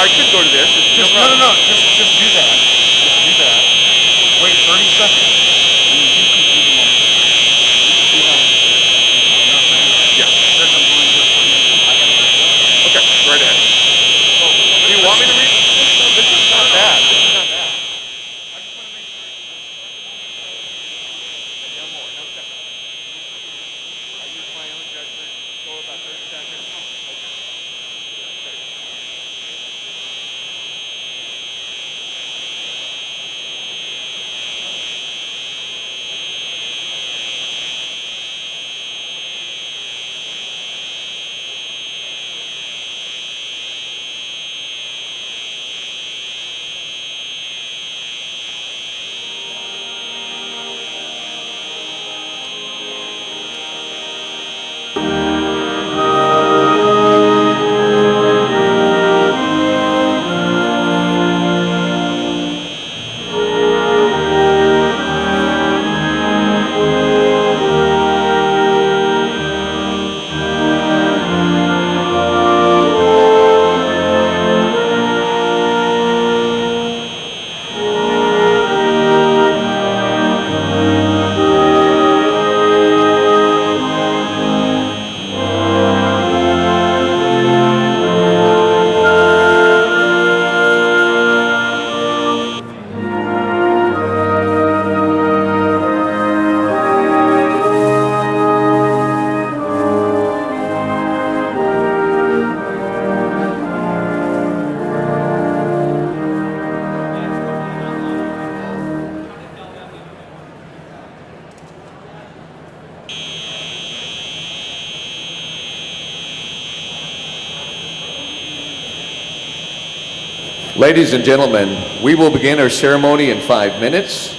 I could go to this. Just, no, just do that. Just do that. Wait 30 seconds. And you can do the moment. You know what I'm saying? Yeah. There's a blue here for you. I got to read it. Okay, right ahead. Do you want me to read this? No, this is not bad. This is not bad. I just want to make sure. No more. No second. I use my own judgment. Go about 30 seconds. Okay. Ladies and gentlemen, we will begin our ceremony in 5 minutes.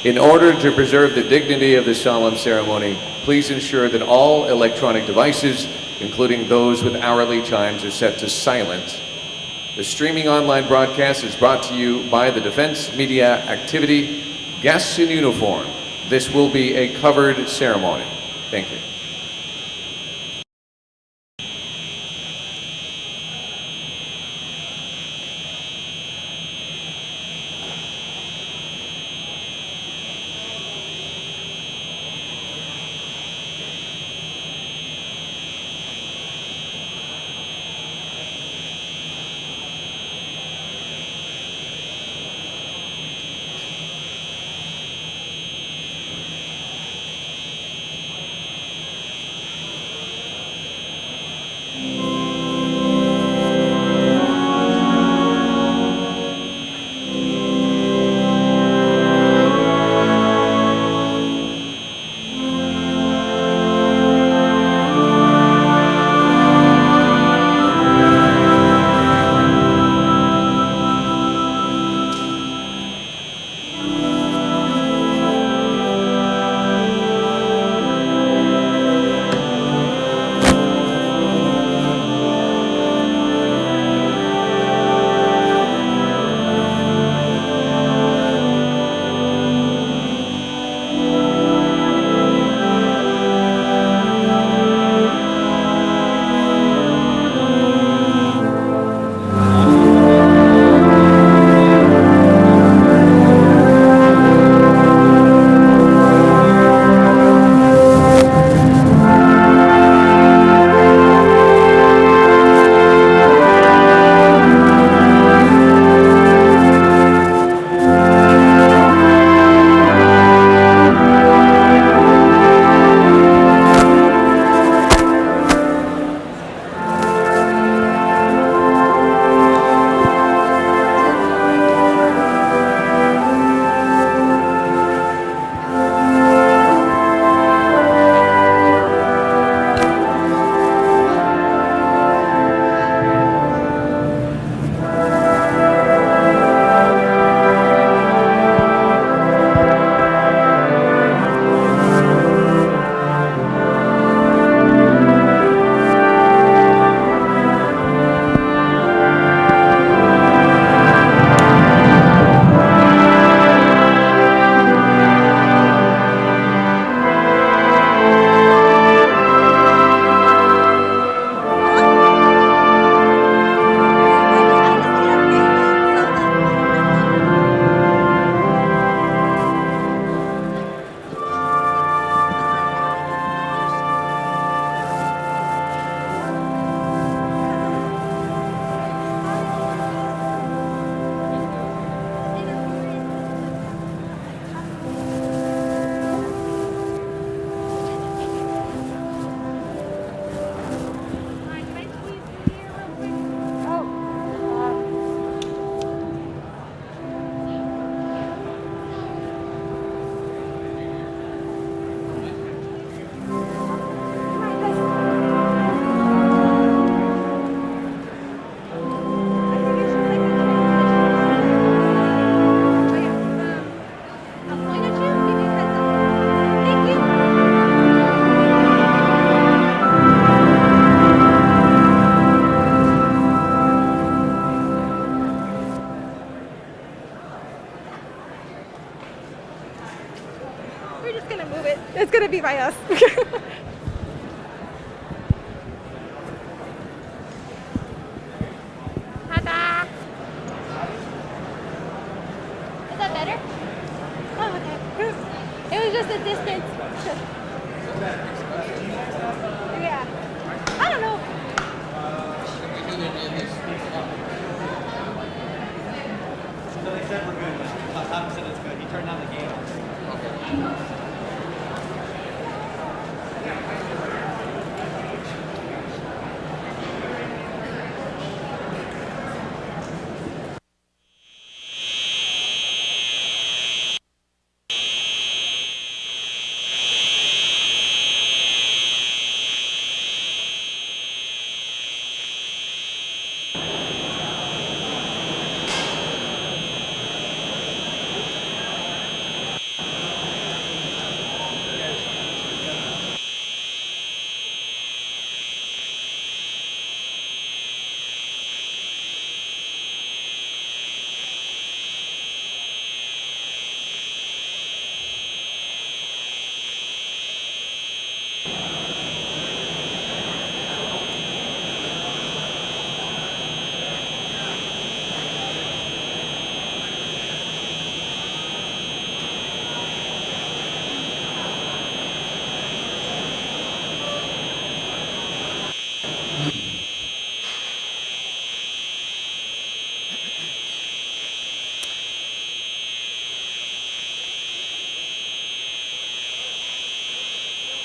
In order to preserve the dignity of this solemn ceremony, please ensure that all electronic devices, including those with hourly chimes, are set to silent. The streaming online broadcast is brought to you by the Defense Media Activity Guests in Uniform. This will be a covered ceremony. Thank you. We're just gonna move it. It's gonna be by us. Ta-da! Is that better? Oh, okay. It was just a distance. Yeah. I don't know. So they said we're good. Tom said it's good. He turned on the game. Okay.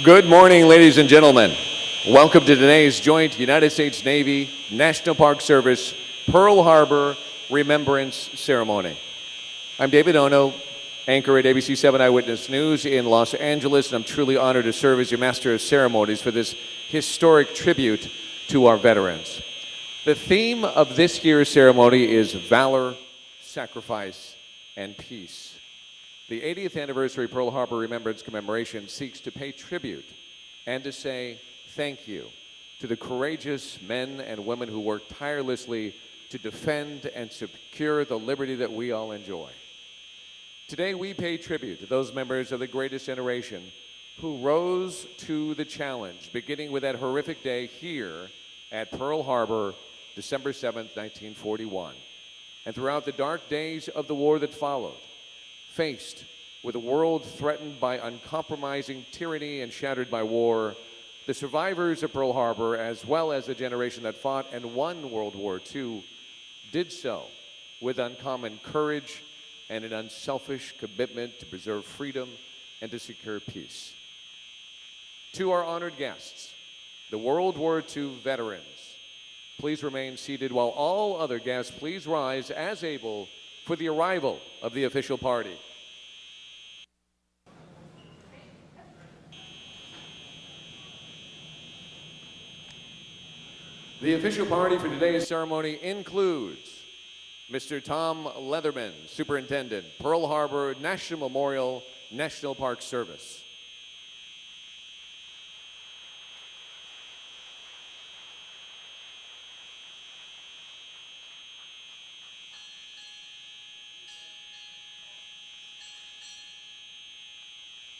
Good morning, ladies and gentlemen. Welcome to today's joint United States Navy National Park Service Pearl Harbor Remembrance Ceremony. I'm David Ono, anchor at ABC 7 Eyewitness News in Los Angeles, and I'm truly honored to serve as your master of ceremonies for this historic tribute to our veterans. The theme of this year's ceremony is Valor, Sacrifice, and Peace. The 80th anniversary Pearl Harbor Remembrance Commemoration seeks to pay tribute and to say thank you to the courageous men and women who worked tirelessly to defend and secure the liberty that we all enjoy. Today we pay tribute to those members of the greatest generation who rose to the challenge, beginning with that horrific day here at Pearl Harbor, December 7th, 1941. And throughout the dark days of the war that followed, faced with a world threatened by uncompromising tyranny and shattered by war, the survivors of Pearl Harbor, as well as the generation that fought and won World War II, did so with uncommon courage and an unselfish commitment to preserve freedom and to secure peace. To our honored guests, the World War II veterans, please remain seated while all other guests please rise as able for the arrival of the official party. The official party for today's ceremony includes Mr. Tom Leatherman, Superintendent, Pearl Harbor National Memorial, National Park Service.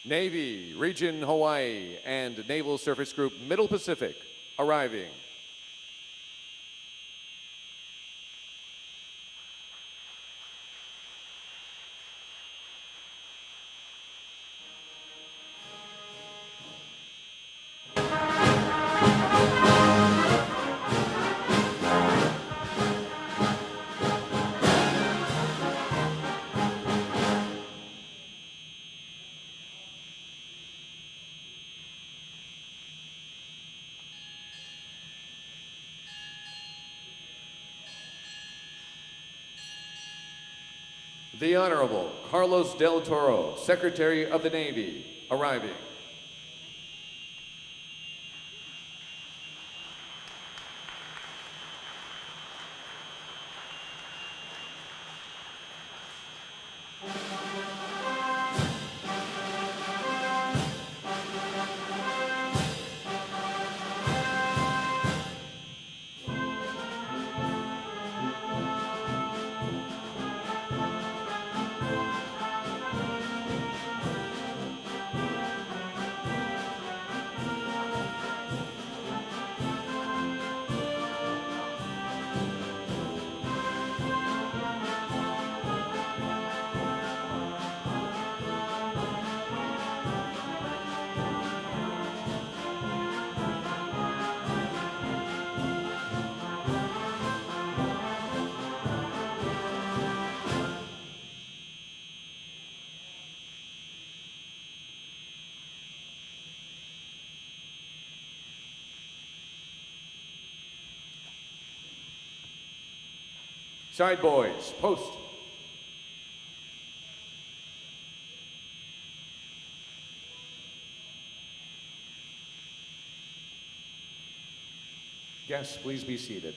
Navy, Region Hawaii, and Naval Surface Group Middle Pacific arriving. The Honorable Carlos Del Toro, Secretary of the Navy, arriving. Side boys, post. Guests, please be seated.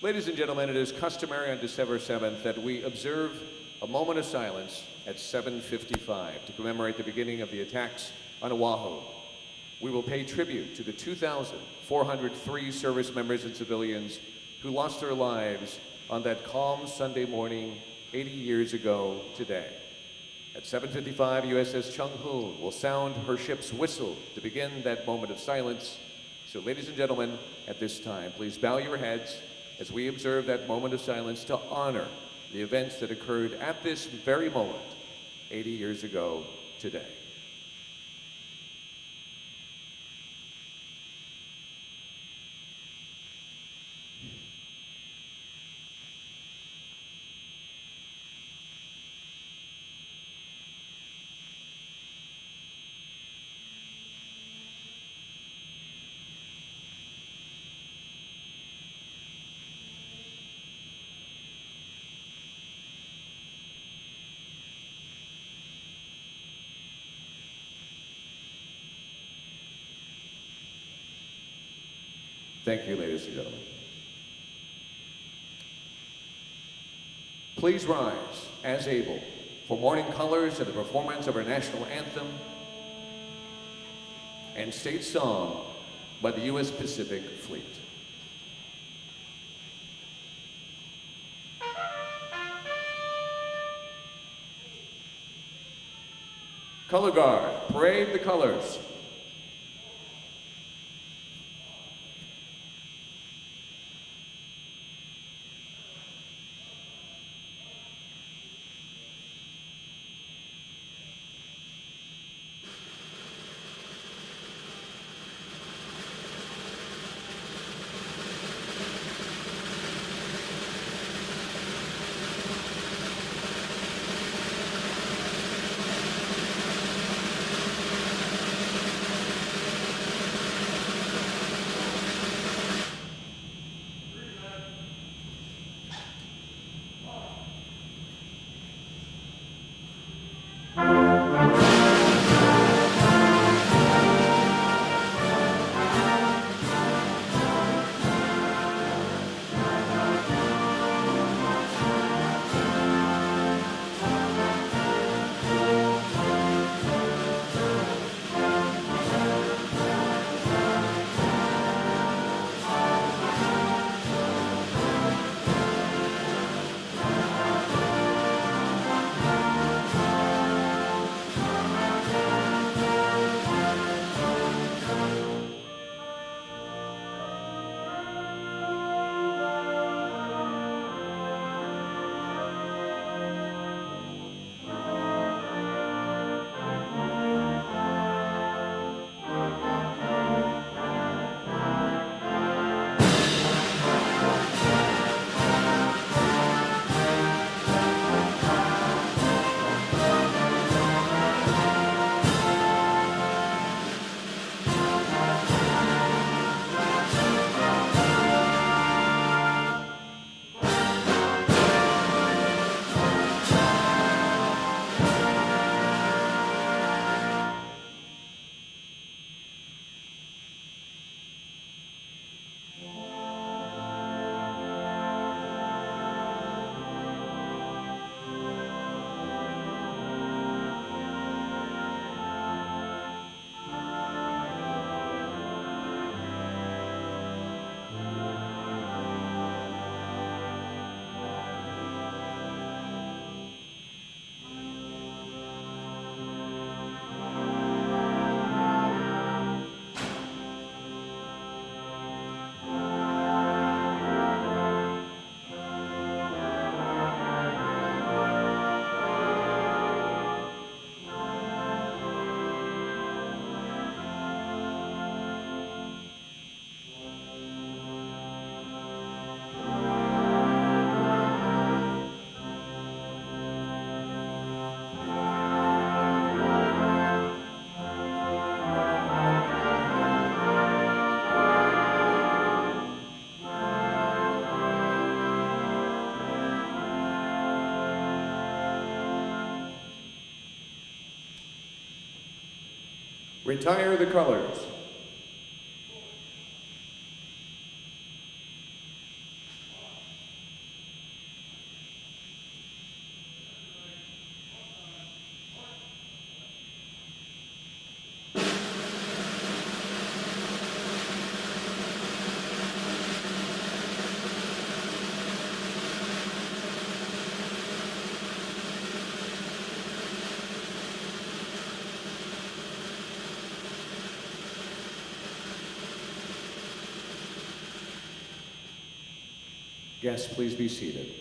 Ladies and gentlemen, it is customary on December 7th that we observe a moment of silence at 7:55 to commemorate the beginning of the attacks on Oahu. We will pay tribute to the 2,403 service members and civilians who lost their lives on that calm Sunday morning 80 years ago today. At 7:55, USS Chung Hoon will sound her ship's whistle to begin that moment of silence. So ladies and gentlemen, at this time, please bow your heads as we observe that moment of silence to honor the events that occurred at this very moment 80 years ago today. Thank you, ladies and gentlemen. Please rise as able for morning colors and the performance of our national anthem and state song by the U.S. Pacific Fleet. Color Guard, parade the colors. Retire the colors. Guests, please be seated.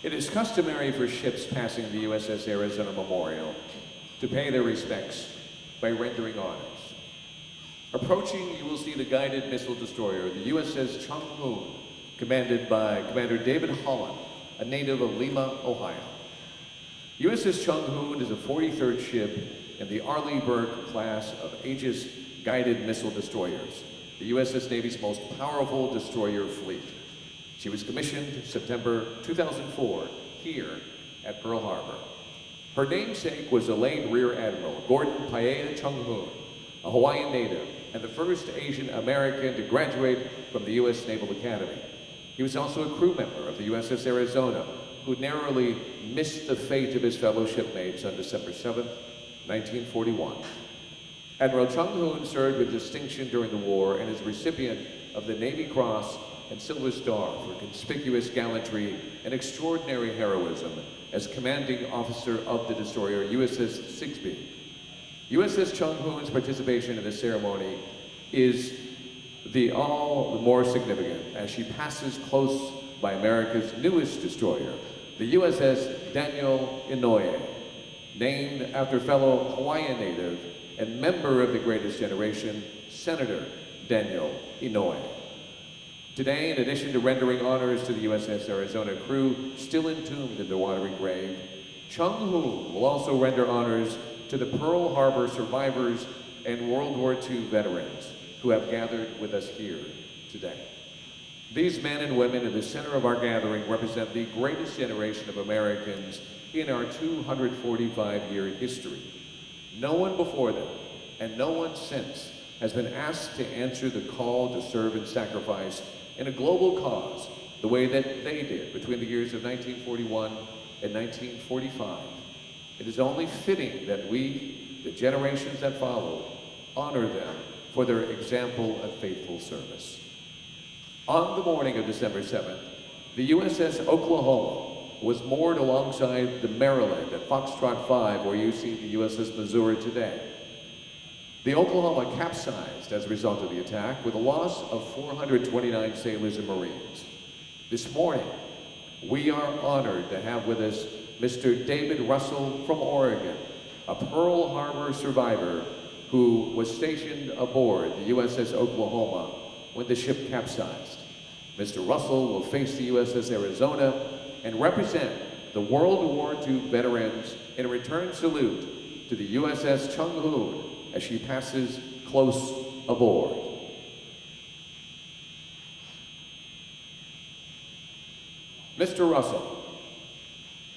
It is customary for ships passing the USS Arizona Memorial to pay their respects by rendering honors. Approaching, you will see the guided missile destroyer, the USS Chung Hoon, commanded by Commander David Holland, a native of Lima, Ohio. USS Chung Hoon is a 43rd ship in the Arleigh Burke class of Aegis guided missile destroyers, the USS Navy's most powerful destroyer fleet. She was commissioned September 2004 here at Pearl Harbor. Her namesake was the late Rear Admiral Gordon Paea Chung Hoon, a Hawaiian native and the first Asian American to graduate from the U.S. Naval Academy. He was also a crew member of the USS Arizona, who narrowly missed the fate of his fellow shipmates on December 7, 1941. Admiral Chung Hoon served with distinction during the war and is recipient of the Navy Cross and Silver Star for conspicuous gallantry and extraordinary heroism as commanding officer of the destroyer USS Sigsbee. USS Chung Hoon's participation in the ceremony is all the more significant as she passes close by America's newest destroyer, the USS Daniel Inouye, named after fellow Hawaiian native and member of the Greatest Generation, Senator Daniel Inouye. Today, in addition to rendering honors to the USS Arizona crew still entombed in their watery grave, Chung Hoon will also render honors to the Pearl Harbor survivors and World War II veterans who have gathered with us here today. These men and women in the center of our gathering represent the greatest generation of Americans in our 245-year history. No one before them and no one since has been asked to answer the call to serve and sacrifice in a global cause the way that they did between the years of 1941 and 1945. It is only fitting that we, the generations that follow, honor them for their example of faithful service. On the morning of December 7th, the USS Oklahoma was moored alongside the Maryland at Foxtrot 5, where you see the USS Missouri today. The Oklahoma capsized as a result of the attack with a loss of 429 sailors and Marines. This morning, we are honored to have with us Mr. David Russell from Oregon, a Pearl Harbor survivor who was stationed aboard the USS Oklahoma when the ship capsized. Mr. Russell will face the USS Arizona and represent the World War II veterans in a return salute to the USS Chung Hoon as she passes close aboard. Mr. Russell,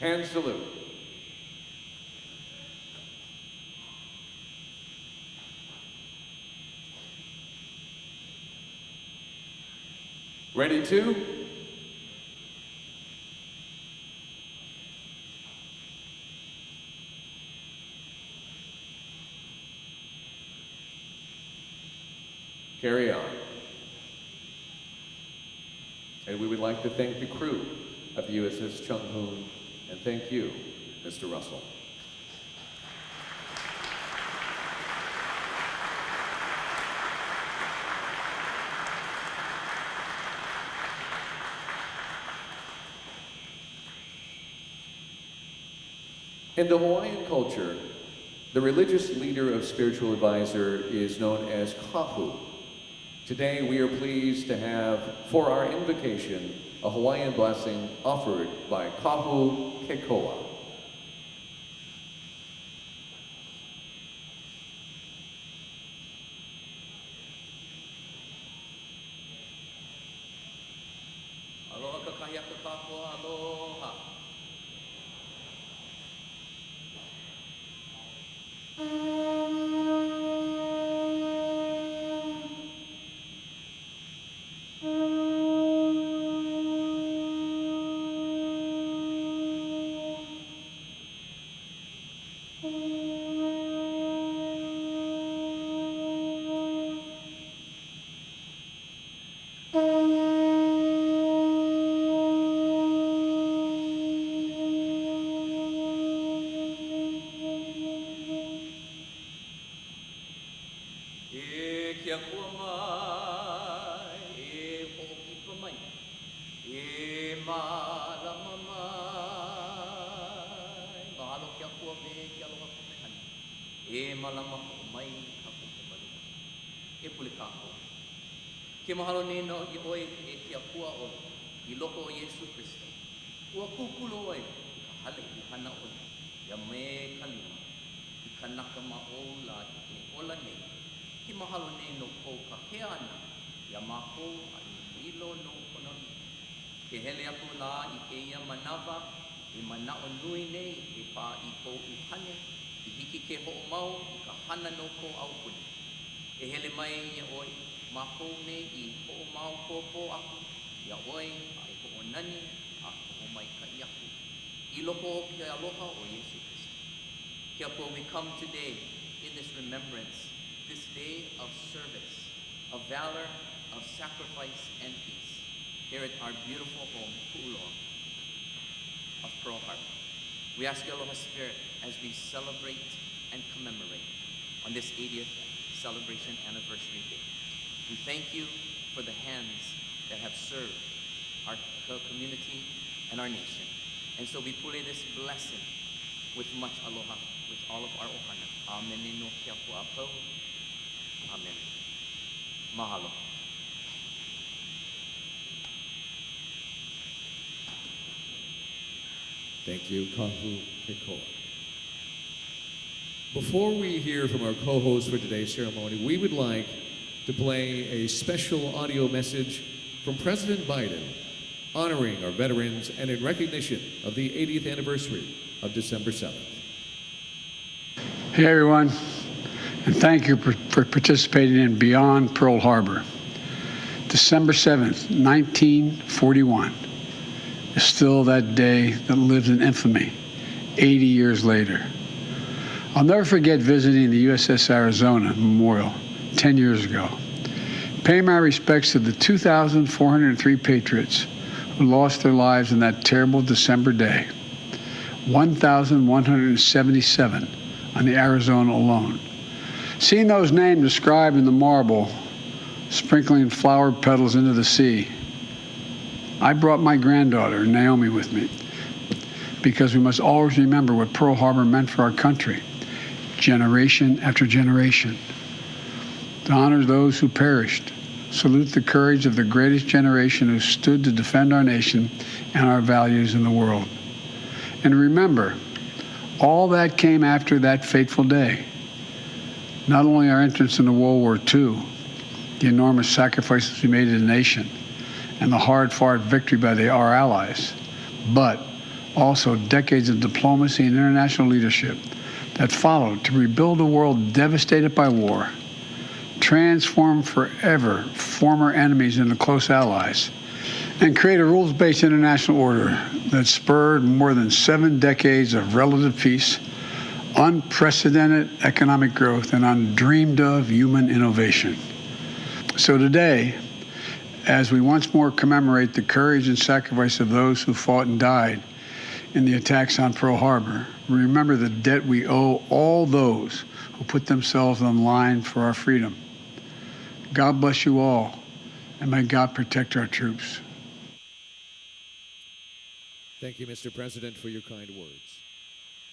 hand salute. Ready to? Carry on. And we would like to thank the crew of the USS Chung Hoon, and thank you, Mr. Russell. In the Hawaiian culture, the religious leader of spiritual advisor is known as kahu. Today, we are pleased to have, for our invocation, a Hawaiian blessing offered by Kahu Kekoa. Aloha kahiaka kako aloha. Kia kua mai, hoʻokipa mai, malama mai, mahalo kia kua me kia aloha kumehani, malama ko mai ka kumalu, pule kako. Ke mahalo nei no i oe kia kua o i loko o Yesu Kristo. Ua kukulo oe, ka hale i hana oe, ia me kalima, i kanaka ma o la i ola nei. Ki mahalo nei no kou ka hea ana, ia mako a i ilo no kononi. Ke hele aku la i ke ia manawa, i manao nui nei e pā i kou uhane, i hiki ke ho mau i ka hana no kou au puni. E hele mai ia oi, mako nei i ho mau kōpō aku, ia oi a i ho nani a ho mai ka i aku. I loko o ke aloha o Yesu Kristo. Kia po we come today in this remembrance, this day of service, of valor, of sacrifice and peace, here at our beautiful home, Pu'uloa of Pearl Harbor. We ask you, Aloha Spirit, as we celebrate and commemorate on this 80th celebration anniversary day. We thank you for the hands that have served our community and our nation. And so we pule this blessing with much aloha, with all of our ohana. Amen. No kia kua apau. Amen. Mahalo. Thank you, Kahu Hikoa. Before we hear from our co-host for today's ceremony, we would like to play a special audio message from President Biden honoring our veterans and in recognition of the 80th anniversary of December 7th. Hey everyone, and thank you for participating in Beyond Pearl Harbor. December 7th, 1941 is still that day that lives in infamy 80 years later. I'll never forget visiting the USS Arizona Memorial 10 years ago. Pay my respects to the 2,403 patriots who lost their lives in that terrible December day. 1,177 on the Arizona alone. Seeing those names described in the marble, sprinkling flower petals into the sea, I brought my granddaughter, Naomi, with me, because we must always remember what Pearl Harbor meant for our country, generation after generation. To honor those who perished, salute the courage of the greatest generation who stood to defend our nation and our values in the world. And remember, all that came after that fateful day. Not only our entrance into World War II, the enormous sacrifices we made as a nation, and the hard-fought victory by our allies, but also decades of diplomacy and international leadership that followed to rebuild a world devastated by war, transform forever former enemies into close allies, and create a rules-based international order that spurred more than 7 decades of relative peace, unprecedented economic growth, and undreamed-of human innovation. So today, as we once more commemorate the courage and sacrifice of those who fought and died in the attacks on Pearl Harbor, we remember the debt we owe all those who put themselves on the line for our freedom. God bless you all, and may God protect our troops. Thank you, Mr. President, for your kind words.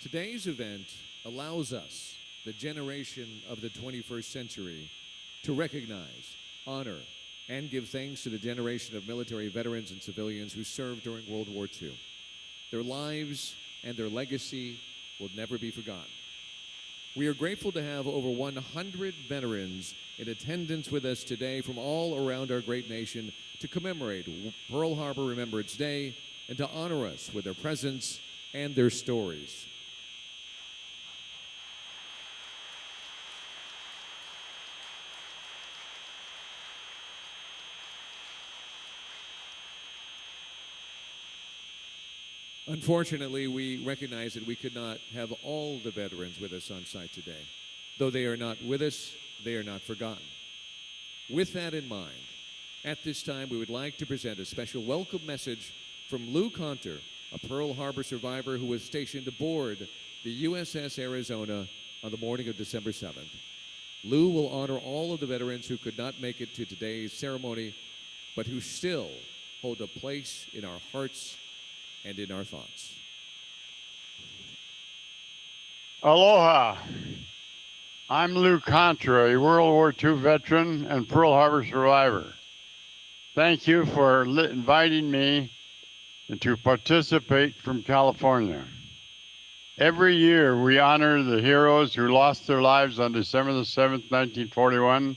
Today's event allows us, the generation of the 21st century, to recognize, honor, and give thanks to the generation of military veterans and civilians who served during World War II. Their lives and their legacy will never be forgotten. We are grateful to have over 100 veterans in attendance with us today from all around our great nation to commemorate Pearl Harbor Remembrance Day and to honor us with their presence and their stories. Unfortunately, we recognize that we could not have all the veterans with us on site today. Though they are not with us, they are not forgotten. With that in mind, at this time, we would like to present a special welcome message from Lou Conter, a Pearl Harbor survivor who was stationed aboard the USS Arizona on the morning of December 7th. Lou will honor all of the veterans who could not make it to today's ceremony, but who still hold a place in our hearts and in our thoughts. Aloha. I'm Lou Contra, a World War II veteran and Pearl Harbor survivor. Thank you for inviting me to participate from California. Every year we honor the heroes who lost their lives on December the 7th, 1941.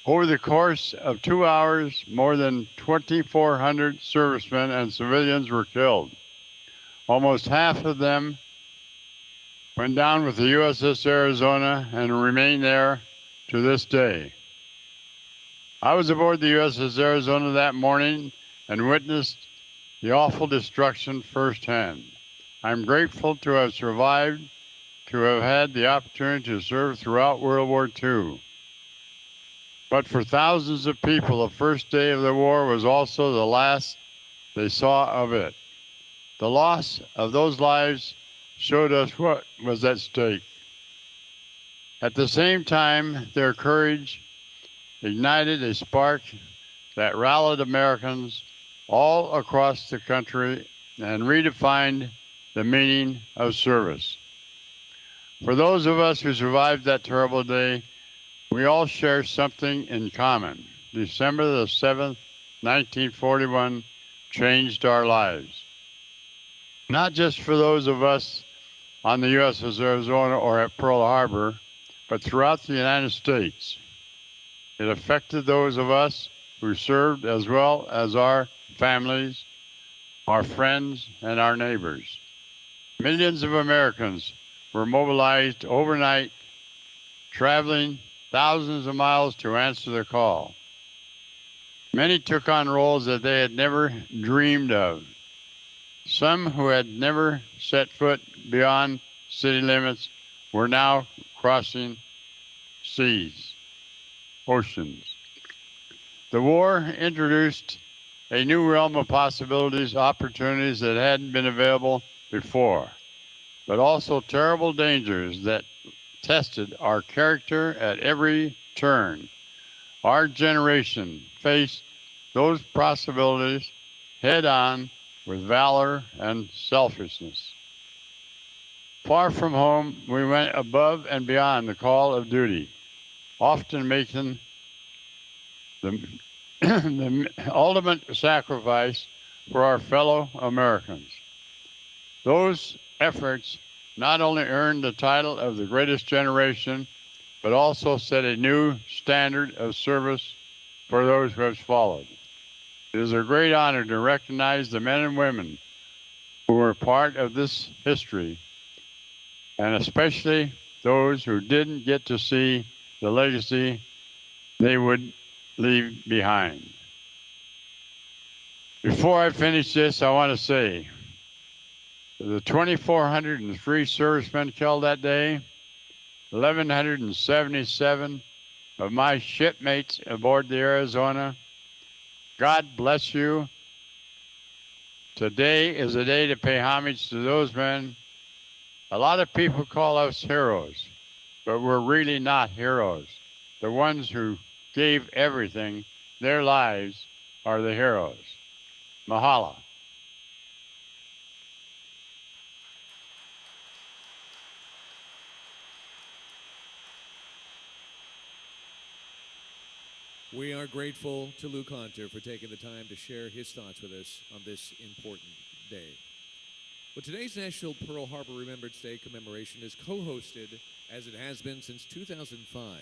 Over the course of 2 hours, more than 2,400 servicemen and civilians were killed. Almost half of them went down with the USS Arizona and remain there to this day. I was aboard the USS Arizona that morning and witnessed the awful destruction firsthand. I'm grateful to have survived, to have had the opportunity to serve throughout World War II. But for thousands of people, the first day of the war was also the last they saw of it. The loss of those lives showed us what was at stake. At the same time, their courage ignited a spark that rallied Americans all across the country and redefined the meaning of service. For those of us who survived that terrible day, we all share something in common. December the 7th, 1941 changed our lives. Not just for those of us on the USS Arizona or at Pearl Harbor, but throughout the United States. It affected those of us who served as well as our families, our friends, and our neighbors. Millions of Americans were mobilized overnight, traveling thousands of miles to answer the call. Many took on roles that they had never dreamed of. Some who had never set foot beyond city limits were now crossing seas, oceans. The war introduced a new realm of possibilities, opportunities that hadn't been available before, but also terrible dangers that tested our character at every turn. Our generation faced those possibilities head on with valor and selfishness. Far from home, we went above and beyond the call of duty, often making the ultimate sacrifice for our fellow Americans. Those efforts not only earned the title of the greatest generation, but also set a new standard of service for those who have followed. It is a great honor to recognize the men and women who were part of this history, and especially those who didn't get to see the legacy they would leave behind. Before I finish this, I want to say the 2,403 servicemen killed that day, 1,177 of my shipmates aboard the Arizona, God bless you. Today is a day to pay homage to those men. A lot of people call us heroes, but we're really not heroes. The ones who gave everything, their lives, are the heroes. Mahalo. We are grateful to Lou Conter for taking the time to share his thoughts with us on this important day. Well, today's National Pearl Harbor Remembrance Day commemoration is co-hosted, as it has been since 2005,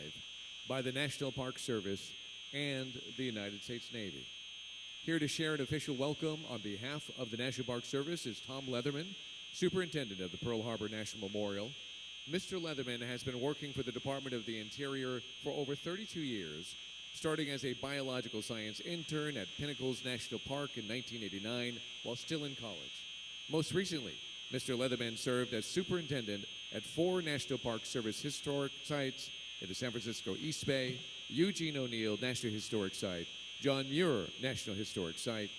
by the National Park Service and the United States Navy. Here to share an official welcome on behalf of the National Park Service is Tom Leatherman, Superintendent of the Pearl Harbor National Memorial. Mr. Leatherman has been working for the Department of the Interior for over 32 years, starting as a biological science intern at Pinnacles National Park in 1989 while still in college. Most recently, Mr. Leatherman served as superintendent at 4 National Park Service historic sites in the San Francisco East Bay, Eugene O'Neill National Historic Site, John Muir National Historic Site,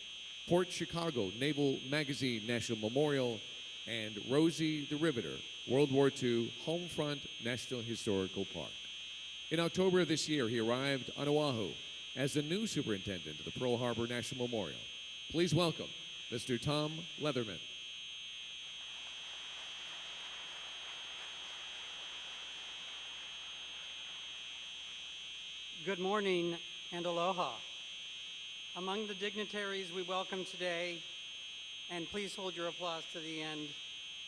Port Chicago Naval Magazine National Memorial, and Rosie the Riveter World War II Homefront National Historical Park. In October of this year, he arrived on Oahu as the new superintendent of the Pearl Harbor National Memorial. Please welcome Mr. Tom Leatherman. Good morning and aloha. Among the dignitaries we welcome today, and please hold your applause to the end,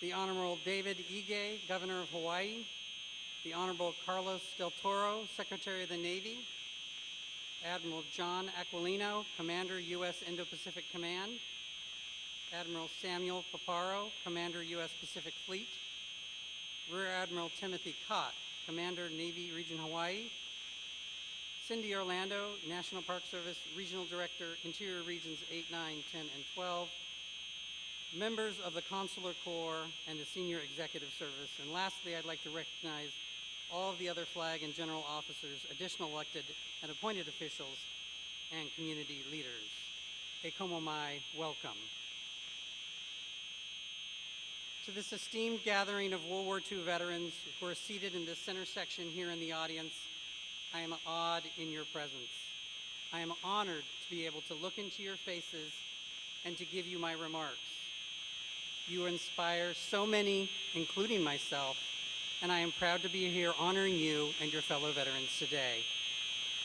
the Honorable David Ige, Governor of Hawaii, the Honorable Carlos Del Toro, Secretary of the Navy, Admiral John Aquilino, Commander, U.S. Indo-Pacific Command, Admiral Samuel Paparo, Commander, U.S. Pacific Fleet, Rear Admiral Timothy Cott, Commander, Navy Region Hawaii, Cindy Orlando, National Park Service Regional Director, Interior Regions 8, 9, 10, and 12, members of the Consular Corps and the Senior Executive Service, and lastly, I'd like to recognize all of the other flag and general officers, additional elected and appointed officials, and community leaders. E como mai, welcome. To this esteemed gathering of World War II veterans who are seated in this center section here in the audience, I am awed in your presence. I am honored to be able to look into your faces and to give you my remarks. You inspire so many, including myself, and I am proud to be here honoring you and your fellow veterans today.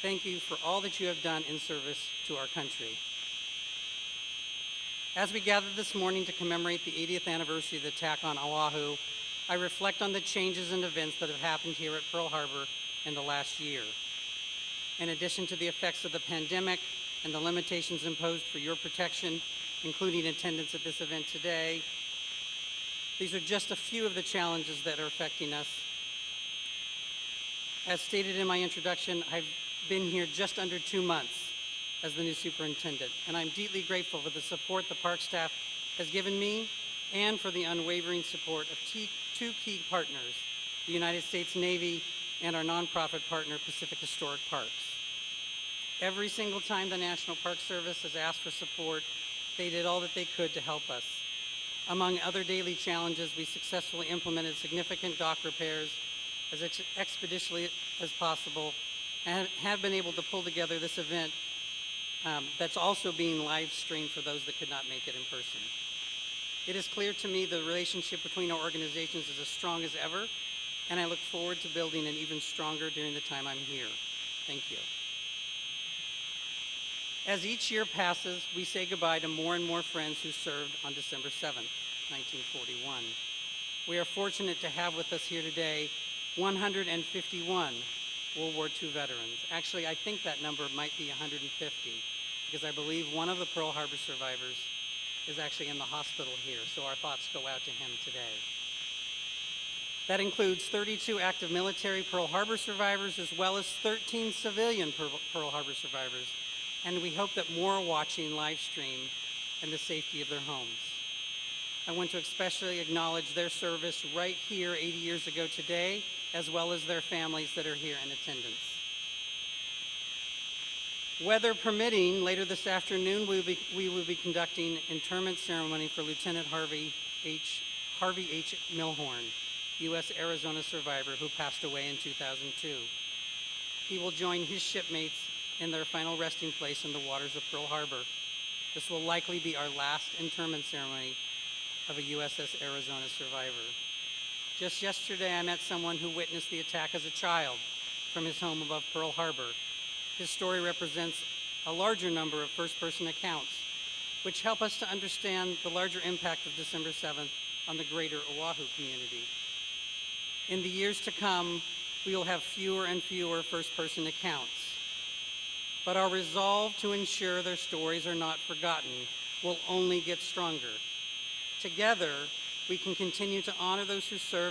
Thank you for all that you have done in service to our country. As we gather this morning to commemorate the 80th anniversary of the attack on Oahu, I reflect on the changes and events that have happened here at Pearl Harbor in the last year. In addition to the effects of the pandemic and the limitations imposed for your protection, including attendance at this event today, these are just a few of the challenges that are affecting us. As stated in my introduction, I've been here just under 2 months as the new superintendent, and I'm deeply grateful for the support the park staff has given me and for the unwavering support of 2 key partners, the United States Navy and our nonprofit partner, Pacific Historic Parks. Every single time the National Park Service has asked for support, they did all that they could to help us. Among other daily challenges, we successfully implemented significant dock repairs as expeditiously as possible and have been able to pull together this event that's also being live streamed for those that could not make it in person. It is clear to me the relationship between our organizations is as strong as ever, and I look forward to building an even stronger during the time I'm here. Thank you. As each year passes, we say goodbye to more and more friends who served on December 7th, 1941. We are fortunate to have with us here today 151 World War II veterans. Actually, I think that number might be 150, because I believe one of the Pearl Harbor survivors is actually in the hospital here, so our thoughts go out to him today. That includes 32 active military Pearl Harbor survivors, as well as 13 civilian Pearl Harbor survivors, and we hope that more are watching live stream in the safety of their homes. I want to especially acknowledge their service right here 80 years ago today, as well as their families that are here in attendance. Weather permitting, later this afternoon, we will be conducting interment ceremony for Lieutenant Harvey H. Milhorn, U.S. Arizona survivor who passed away in 2002. He will join his shipmates in their final resting place in the waters of Pearl Harbor. This will likely be our last interment ceremony of a USS Arizona survivor. Just yesterday, I met someone who witnessed the attack as a child from his home above Pearl Harbor. His story represents a larger number of first-person accounts, which help us to understand the larger impact of December 7th on the greater Oahu community. In the years to come, we will have fewer and fewer first-person accounts, but our resolve to ensure their stories are not forgotten will only get stronger. Together, we can continue to honor those who serve